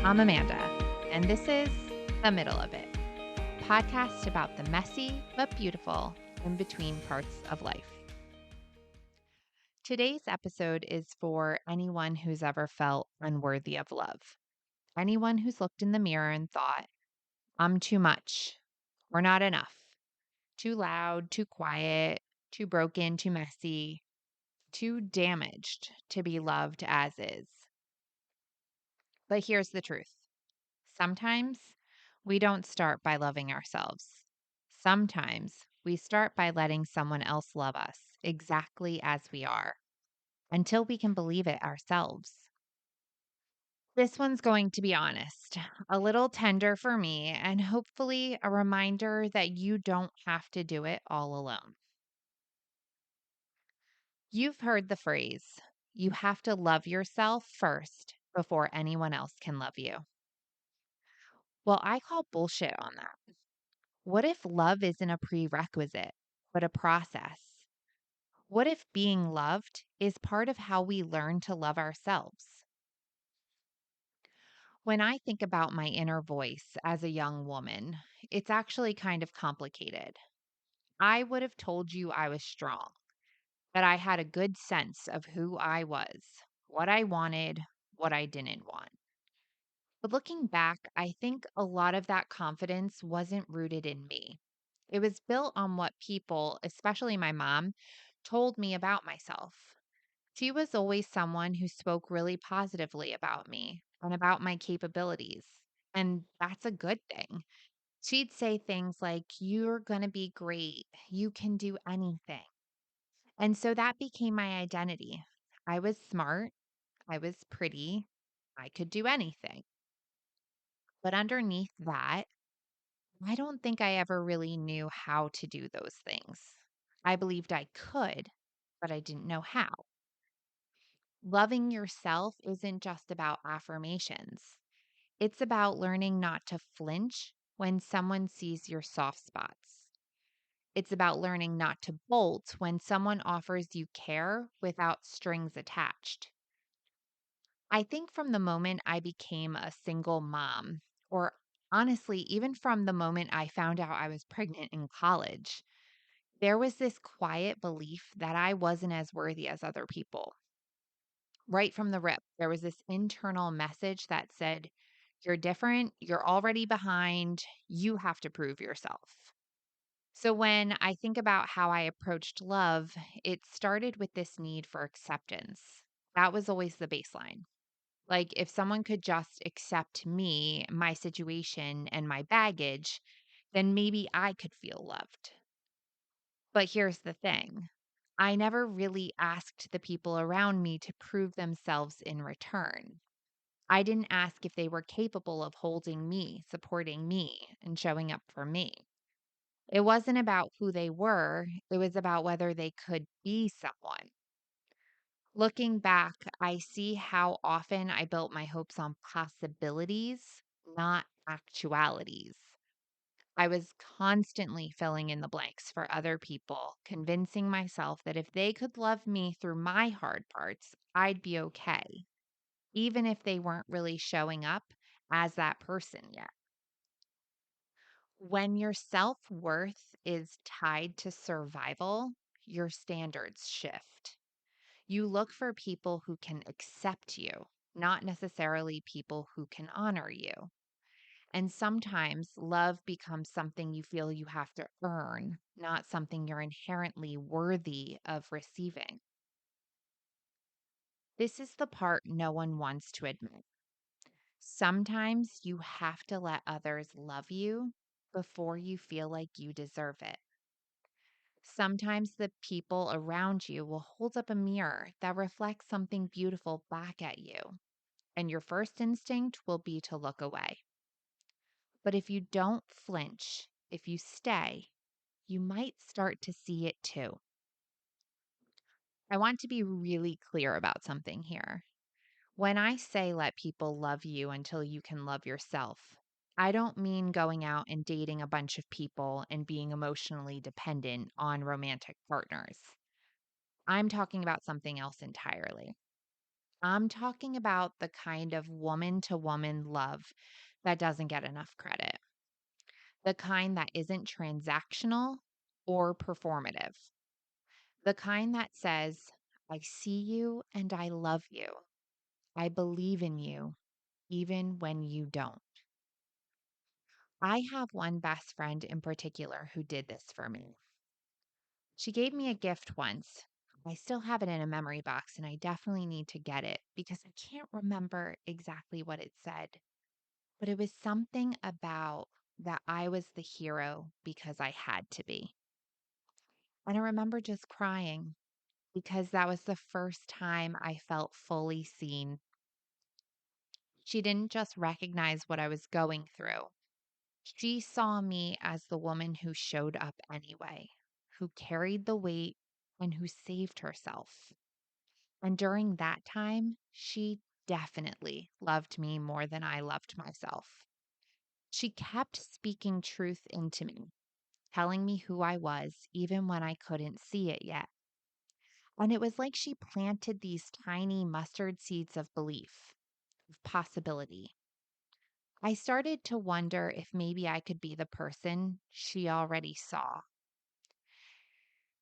I'm Amanda, and this is The Middle of It, podcast about the messy but beautiful in between parts of life. Today's episode is for anyone who's ever felt unworthy of love, anyone who's looked in the mirror and thought, I'm too much or not enough, too loud, too quiet, too broken, too messy, too damaged to be loved as is. But here's the truth. Sometimes we don't start by loving ourselves. Sometimes we start by letting someone else love us exactly as we are until we can believe it ourselves. This one's going to be honest, a little tender for me, and hopefully a reminder that you don't have to do it all alone. You've heard the phrase, you have to love yourself first before anyone else can love you. Well, I call bullshit on that. What if love isn't a prerequisite, but a process? What if being loved is part of how we learn to love ourselves? When I think about my inner voice as a young woman, it's actually kind of complicated. I would have told you I was strong, that I had a good sense of who I was, what I wanted, what I didn't want. But looking back, I think a lot of that confidence wasn't rooted in me. It was built on what people, especially my mom, told me about myself. She was always someone who spoke really positively about me and about my capabilities. And that's a good thing. She'd say things like, You're going to be great. You can do anything. And so that became my identity. I was smart. I was pretty. I could do anything. But underneath that, I don't think I ever really knew how to do those things. I believed I could, but I didn't know how. Loving yourself isn't just about affirmations. It's about learning not to flinch when someone sees your soft spots. It's about learning not to bolt when someone offers you care without strings attached. I think from the moment I became a single mom, or honestly, even from the moment I found out I was pregnant in college, there was this quiet belief that I wasn't as worthy as other people. Right from the rip, there was this internal message that said, You're different, you're already behind, you have to prove yourself. So when I think about how I approached love, it started with this need for acceptance. That was always the baseline. Like, if someone could just accept me, my situation, and my baggage, then maybe I could feel loved. But here's the thing, I never really asked the people around me to prove themselves in return. I didn't ask if they were capable of holding me, supporting me, and showing up for me. It wasn't about who they were, it was about whether they could be someone. Looking back, I see how often I built my hopes on possibilities, not actualities. I was constantly filling in the blanks for other people, convincing myself that if they could love me through my hard parts, I'd be okay, even if they weren't really showing up as that person yet. When your self worth is tied to survival, your standards shift. You look for people who can accept you, not necessarily people who can honor you. And sometimes love becomes something you feel you have to earn, not something you're inherently worthy of receiving. This is the part no one wants to admit. Sometimes you have to let others love you before you feel like you deserve it. Sometimes the people around you will hold up a mirror that reflects something beautiful back at you, and your first instinct will be to look away. But if you don't flinch, if you stay, you might start to see it too. I want to be really clear about something here. When I say let people love you until you can love yourself, I don't mean going out and dating a bunch of people and being emotionally dependent on romantic partners. I'm talking about something else entirely. I'm talking about the kind of woman to woman love that doesn't get enough credit, the kind that isn't transactional or performative, the kind that says, I see you and I love you. I believe in you, even when you don't. I have one best friend in particular who did this for me. She gave me a gift once. I still have it in a memory box and I definitely need to get it because I can't remember exactly what it said, but it was something about that I was the hero because I had to be. And I remember just crying because that was the first time I felt fully seen. She didn't just recognize what I was going through. She saw me as the woman who showed up anyway, who carried the weight and who saved herself. And during that time, she definitely loved me more than I loved myself. She kept speaking truth into me, telling me who I was, even when I couldn't see it yet. And it was like she planted these tiny mustard seeds of belief, of possibility. I started to wonder if maybe I could be the person she already saw.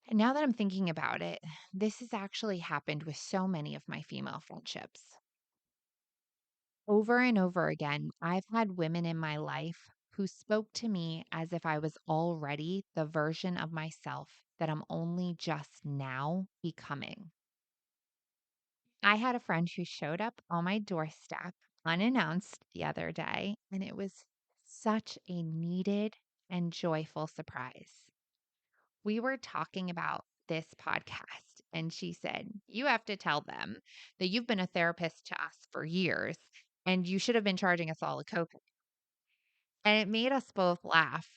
And now that I'm thinking about it, this has actually happened with so many of my female friendships. Over and over again, I've had women in my life who spoke to me as if I was already the version of myself that I'm only just now becoming. I had a friend who showed up on my doorstep unannounced the other day, and it was such a needed and joyful surprise. We were talking about this podcast, and she said, you have to tell them that you've been a therapist to us for years, and you should have been charging us all a copay. And it made us both laugh,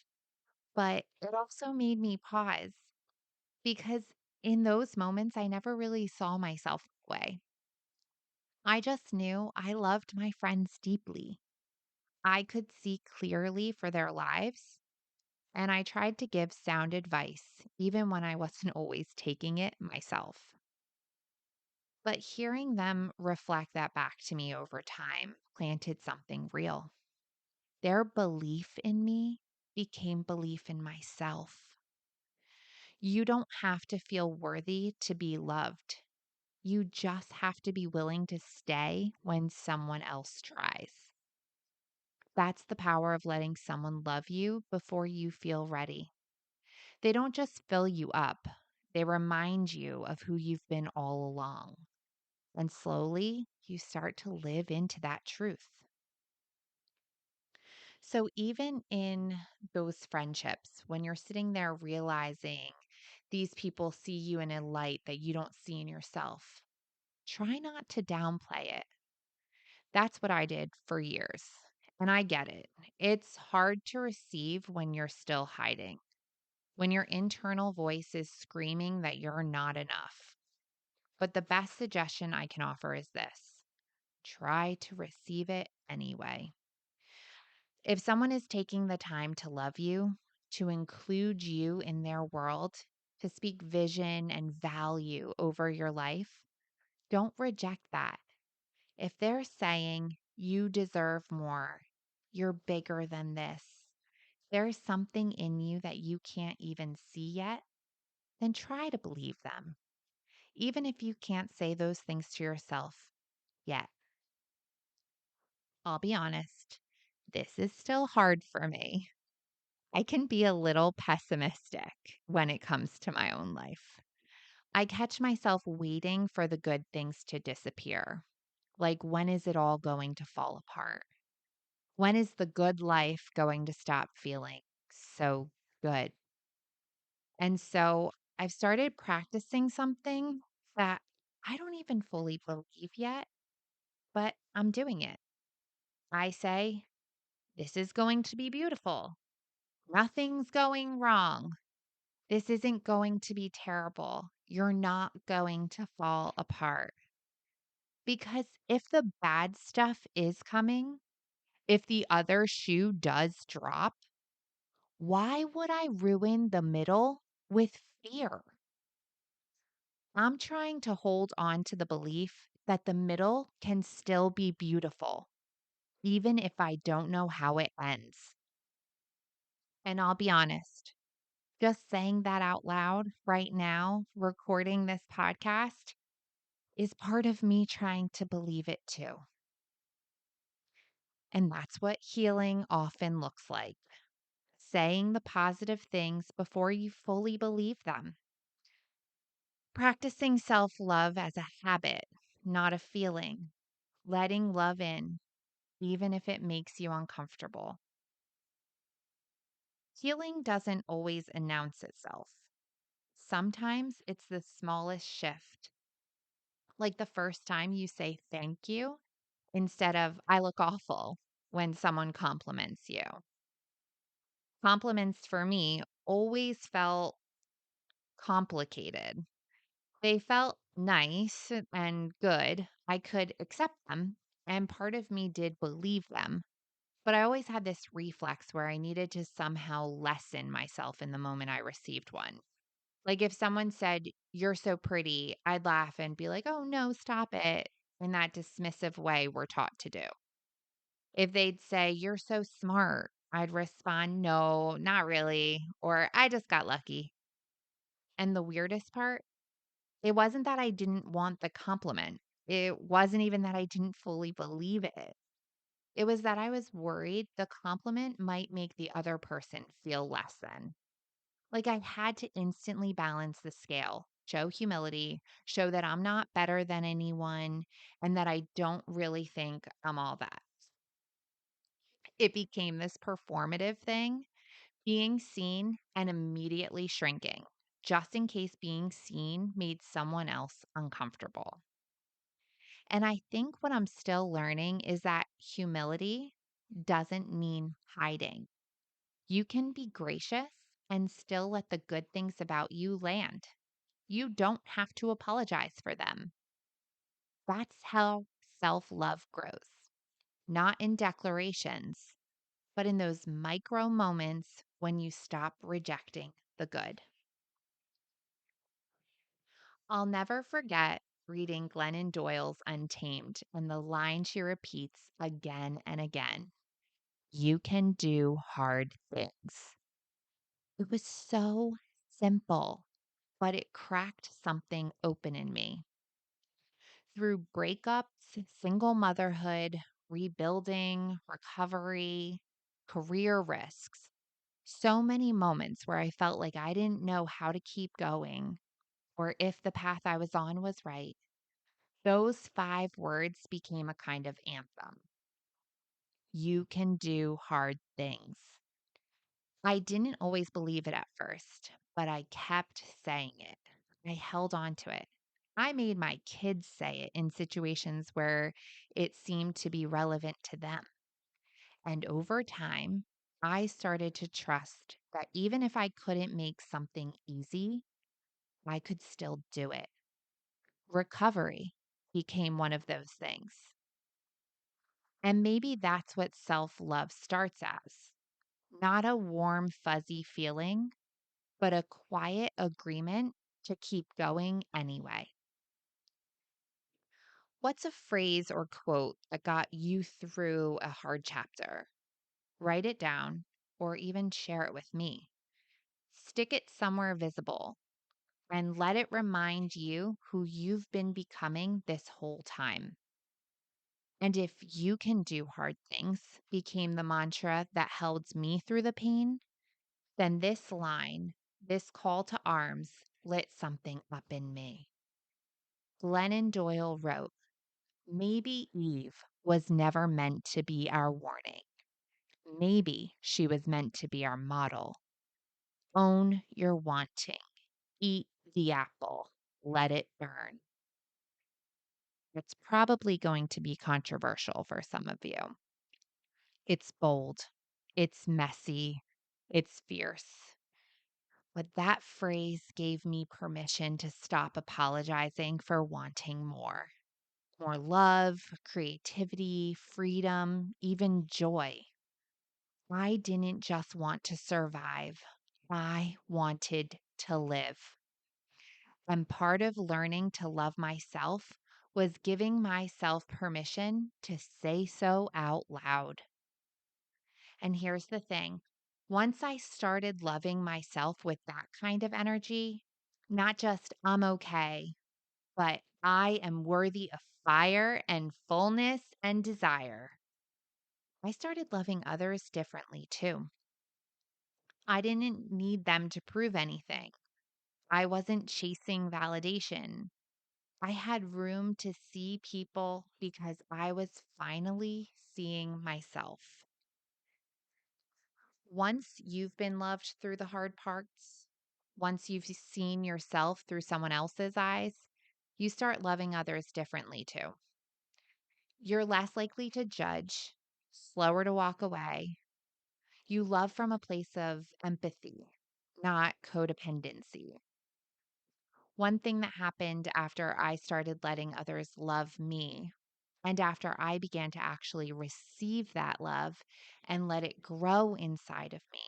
but it also made me pause because in those moments, I never really saw myself that way. I just knew I loved my friends deeply. I could see clearly for their lives, and I tried to give sound advice, even when I wasn't always taking it myself. But hearing them reflect that back to me over time planted something real. Their belief in me became belief in myself. You don't have to feel worthy to be loved. You just have to be willing to stay when someone else tries. That's the power of letting someone love you before you feel ready. They don't just fill you up, they remind you of who you've been all along. And slowly, you start to live into that truth. So, even in those friendships, when you're sitting there realizing these people see you in a light that you don't see in yourself, try not to downplay it. That's what I did for years. And I get it. It's hard to receive when you're still hiding, when your internal voice is screaming that you're not enough. But the best suggestion I can offer is this: try to receive it anyway. If someone is taking the time to love you, to include you in their world, to speak vision and value over your life, don't reject that. If they're saying you deserve more, you're bigger than this, there's something in you that you can't even see yet, then try to believe them, even if you can't say those things to yourself yet. I'll be honest, this is still hard for me. I can be a little pessimistic when it comes to my own life. I catch myself waiting for the good things to disappear. Like, when is it all going to fall apart? When is the good life going to stop feeling so good? And so I've started practicing something that I don't even fully believe yet, but I'm doing it. I say, this is going to be beautiful. Nothing's going wrong. This isn't going to be terrible. You're not going to fall apart. Because if the bad stuff is coming, if the other shoe does drop, why would I ruin the middle with fear? I'm trying to hold on to the belief that the middle can still be beautiful, even if I don't know how it ends. And I'll be honest, just saying that out loud right now, recording this podcast, is part of me trying to believe it too. And that's what healing often looks like, saying the positive things before you fully believe them. Practicing self love as a habit, not a feeling. Letting love in, even if it makes you uncomfortable. Healing doesn't always announce itself. Sometimes it's the smallest shift, like the first time you say thank you instead of I look awful when someone compliments you. Compliments for me always felt complicated. They felt nice and good. I could accept them, and part of me did believe them. But I always had this reflex where I needed to somehow lessen myself in the moment I received one. Like if someone said, "You're so pretty," I'd laugh and be like, "Oh, no, stop it," in that dismissive way we're taught to do. If they'd say, "You're so smart," I'd respond, "No, not really," or "I just got lucky." And the weirdest part, it wasn't that I didn't want the compliment. It wasn't even that I didn't fully believe it. It was that I was worried the compliment might make the other person feel less than. Like I had to instantly balance the scale, show humility, show that I'm not better than anyone, and that I don't really think I'm all that. It became this performative thing, being seen and immediately shrinking, just in case being seen made someone else uncomfortable. And I think what I'm still learning is that humility doesn't mean hiding. You can be gracious and still let the good things about you land. You don't have to apologize for them. That's how self love grows, not in declarations, but in those micro moments when you stop rejecting the good. I'll never forget reading Glennon Doyle's Untamed and the line she repeats again and again: "You can do hard things." It was so simple, but it cracked something open in me. Through breakups, single motherhood, rebuilding, recovery, career risks, so many moments where I felt like I didn't know how to keep going or if the path I was on was right. Those 5 words became a kind of anthem. You can do hard things. I didn't always believe it at first, but I kept saying it. I held on to it. I made my kids say it in situations where it seemed to be relevant to them. And over time, I started to trust that even if I couldn't make something easy, I could still do it. Recovery became one of those things. And maybe that's what self love starts as, not a warm, fuzzy feeling, but a quiet agreement to keep going anyway. What's a phrase or quote that got you through a hard chapter? Write it down or even share it with me. Stick it somewhere visible and let it remind you who you've been becoming this whole time. And if you can do hard things became the mantra that held me through the pain, then this line, this call to arms, lit something up in me. Glennon Doyle wrote, "Maybe Eve was never meant to be our warning. Maybe she was meant to be our model. Own your wanting. Eat the apple. Let it burn." It's probably going to be controversial for some of you. It's bold. It's messy. It's fierce. But that phrase gave me permission to stop apologizing for wanting more. More love, creativity, freedom, even joy. I didn't just want to survive, I wanted to live. And part of learning to love myself was giving myself permission to say so out loud. And here's the thing, once I started loving myself with that kind of energy, not just I'm okay, but I am worthy of fire and fullness and desire, I started loving others differently too. I didn't need them to prove anything. I wasn't chasing validation. I had room to see people because I was finally seeing myself. Once you've been loved through the hard parts, once you've seen yourself through someone else's eyes, you start loving others differently too. You're less likely to judge, slower to walk away. You love from a place of empathy, not codependency. One thing that happened after I started letting others love me, and after I began to actually receive that love and let it grow inside of me,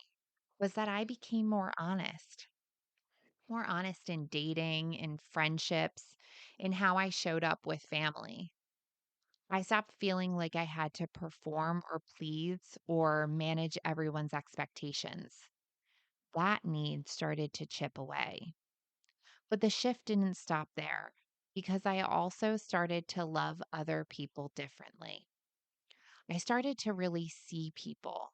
was that I became more honest in dating, in friendships, in how I showed up with family. I stopped feeling like I had to perform or please or manage everyone's expectations. That need started to chip away. But the shift didn't stop there because I also started to love other people differently. I started to really see people.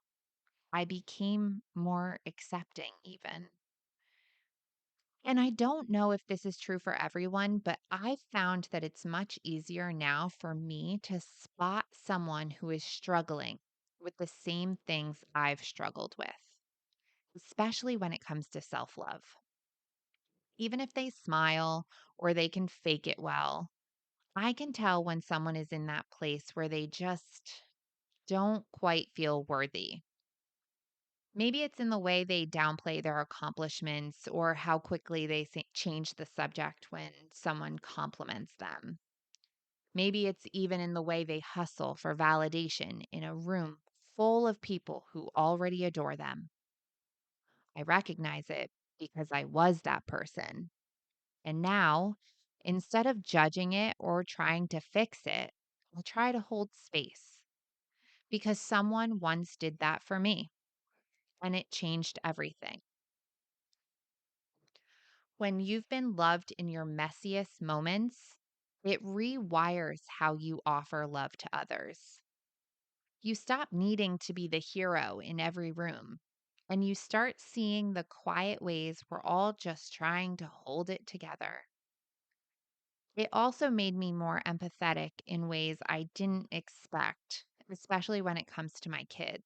I became more accepting, even. And I don't know if this is true for everyone, but I've found that it's much easier now for me to spot someone who is struggling with the same things I've struggled with, especially when it comes to self love. Even if they smile or they can fake it well, I can tell when someone is in that place where they just don't quite feel worthy. Maybe it's in the way they downplay their accomplishments or how quickly they change the subject when someone compliments them. Maybe it's even in the way they hustle for validation in a room full of people who already adore them. I recognize it because I was that person. And now, instead of judging it or trying to fix it, I'll try to hold space because someone once did that for me and it changed everything. When you've been loved in your messiest moments, it rewires how you offer love to others. You stop needing to be the hero in every room, and you start seeing the quiet ways we're all just trying to hold it together. It also made me more empathetic in ways I didn't expect, especially when it comes to my kids.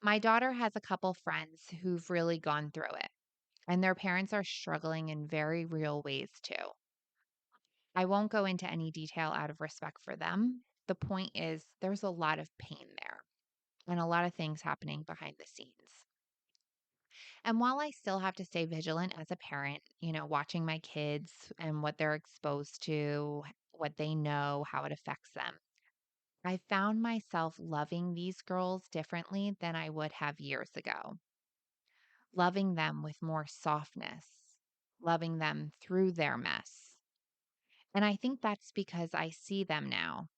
My daughter has a couple friends who've really gone through it, and their parents are struggling in very real ways too. I won't go into any detail out of respect for them. The point is, there's a lot of pain there and a lot of things happening behind the scenes. And while I still have to stay vigilant as a parent, watching my kids and what they're exposed to, what they know, how it affects them, I found myself loving these girls differently than I would have years ago, loving them with more softness, loving them through their mess. And I think that's because I see them now,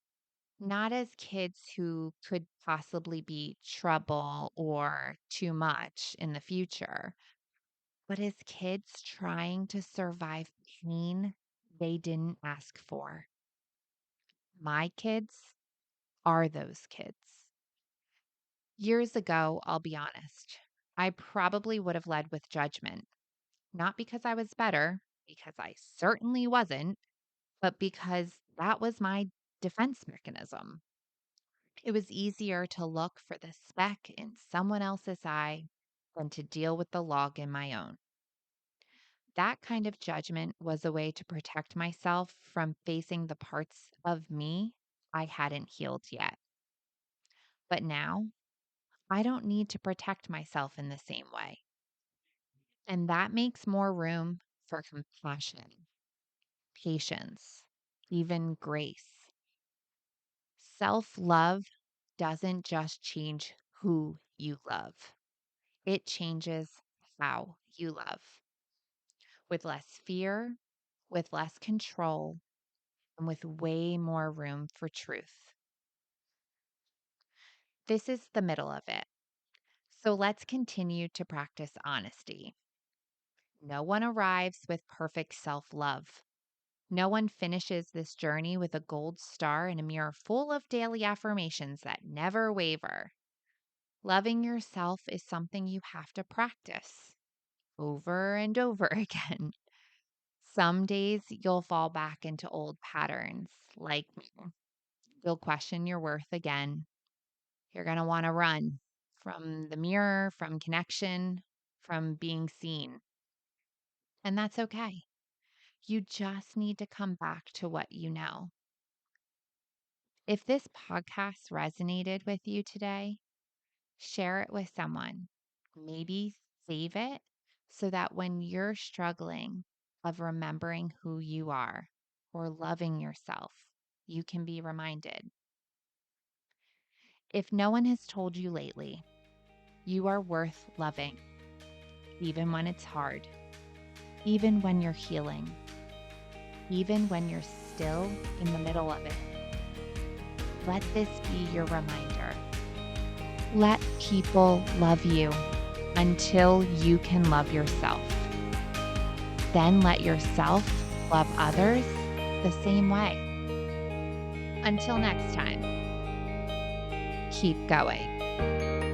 not as kids who could possibly be trouble or too much in the future, but as kids trying to survive pain they didn't ask for. My kids are those kids. Years ago, I'll be honest, I probably would have led with judgment, not because I was better, because I certainly wasn't, but because that was my defense mechanism. It was easier to look for the speck in someone else's eye than to deal with the log in my own. That kind of judgment was a way to protect myself from facing the parts of me I hadn't healed yet. But now, I don't need to protect myself in the same way. And that makes more room for compassion, patience, even grace. Self love doesn't just change who you love, it changes how you love with less fear, with less control, and with way more room for truth. This is the middle of it. So let's continue to practice honesty. No one arrives with perfect self love. No one finishes this journey with a gold star and a mirror full of daily affirmations that never waver. Loving yourself is something you have to practice over and over again. Some days you'll fall back into old patterns, like you'll question your worth again. You're going to want to run from the mirror, from connection, from being seen. And that's okay. You just need to come back to what you know. If this podcast resonated with you today, share it with someone. Maybe save it so that when you're struggling of remembering who you are or loving yourself, you can be reminded. If no one has told you lately, you are worth loving, even when it's hard, even when you're healing, even when you're still in the middle of it. Let this be your reminder. Let people love you until you can love yourself. Then let yourself love others the same way. Until next time, keep going.